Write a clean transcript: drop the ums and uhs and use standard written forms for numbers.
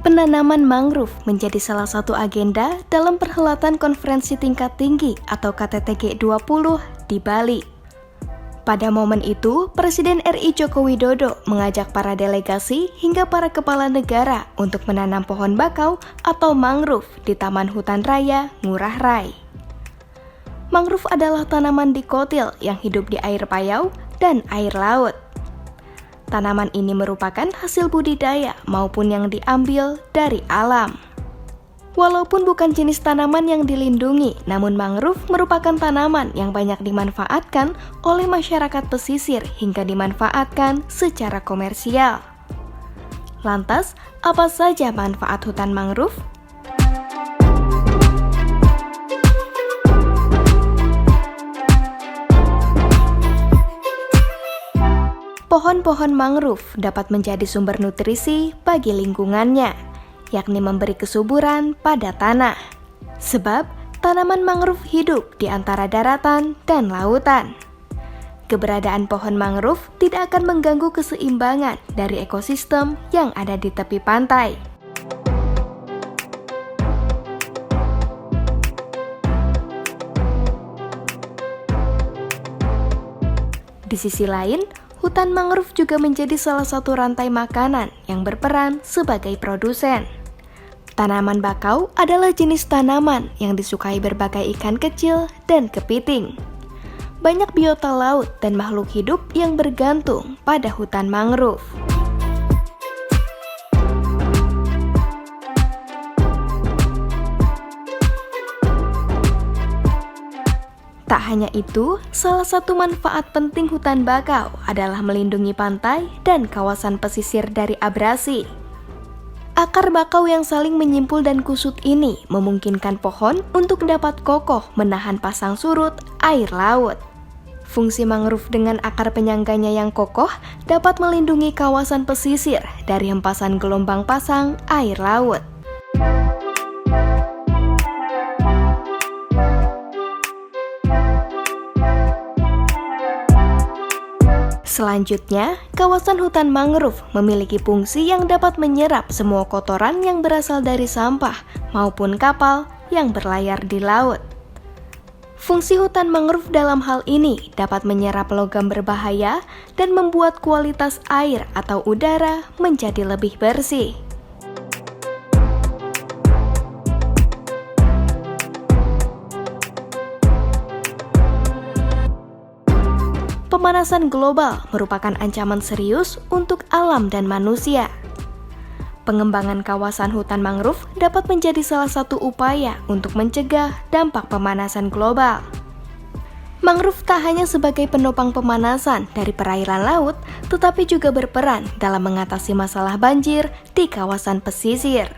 Penanaman mangrove menjadi salah satu agenda dalam perhelatan konferensi tingkat tinggi atau KTT G20 di Bali. Pada momen itu, Presiden RI Joko Widodo mengajak para delegasi hingga para kepala negara untuk menanam pohon bakau atau mangrove di Taman Hutan Raya Ngurah Rai. Mangrove adalah tanaman dikotil yang hidup di air payau dan air laut. Tanaman ini merupakan hasil budidaya maupun yang diambil dari alam. Walaupun bukan jenis tanaman yang dilindungi, namun mangrove merupakan tanaman yang banyak dimanfaatkan oleh masyarakat pesisir hingga dimanfaatkan secara komersial. Lantas, apa saja manfaat hutan mangrove? Pohon-pohon mangrove dapat menjadi sumber nutrisi bagi lingkungannya, yakni memberi kesuburan pada tanah. Sebab, tanaman mangrove hidup di antara daratan dan lautan. Keberadaan pohon mangrove tidak akan mengganggu keseimbangan dari ekosistem yang ada di tepi pantai. Di sisi lain, hutan mangrove juga menjadi salah satu rantai makanan yang berperan sebagai produsen. Tanaman bakau adalah jenis tanaman yang disukai berbagai ikan kecil dan kepiting. Banyak biota laut dan makhluk hidup yang bergantung pada hutan mangrove. Tak hanya itu, salah satu manfaat penting hutan bakau adalah melindungi pantai dan kawasan pesisir dari abrasi. Akar bakau yang saling menyimpul dan kusut ini memungkinkan pohon untuk dapat kokoh menahan pasang surut air laut. Fungsi mangrove dengan akar penyangganya yang kokoh dapat melindungi kawasan pesisir dari hempasan gelombang pasang air laut. Selanjutnya, kawasan hutan mangrove memiliki fungsi yang dapat menyerap semua kotoran yang berasal dari sampah maupun kapal yang berlayar di laut. Fungsi hutan mangrove dalam hal ini dapat menyerap logam berbahaya dan membuat kualitas air atau udara menjadi lebih bersih. Pemanasan global merupakan ancaman serius untuk alam dan manusia. Pengembangan kawasan hutan mangrove dapat menjadi salah satu upaya untuk mencegah dampak pemanasan global. Mangrove tak hanya sebagai penopang pemanasan dari perairan laut, tetapi juga berperan dalam mengatasi masalah banjir di kawasan pesisir.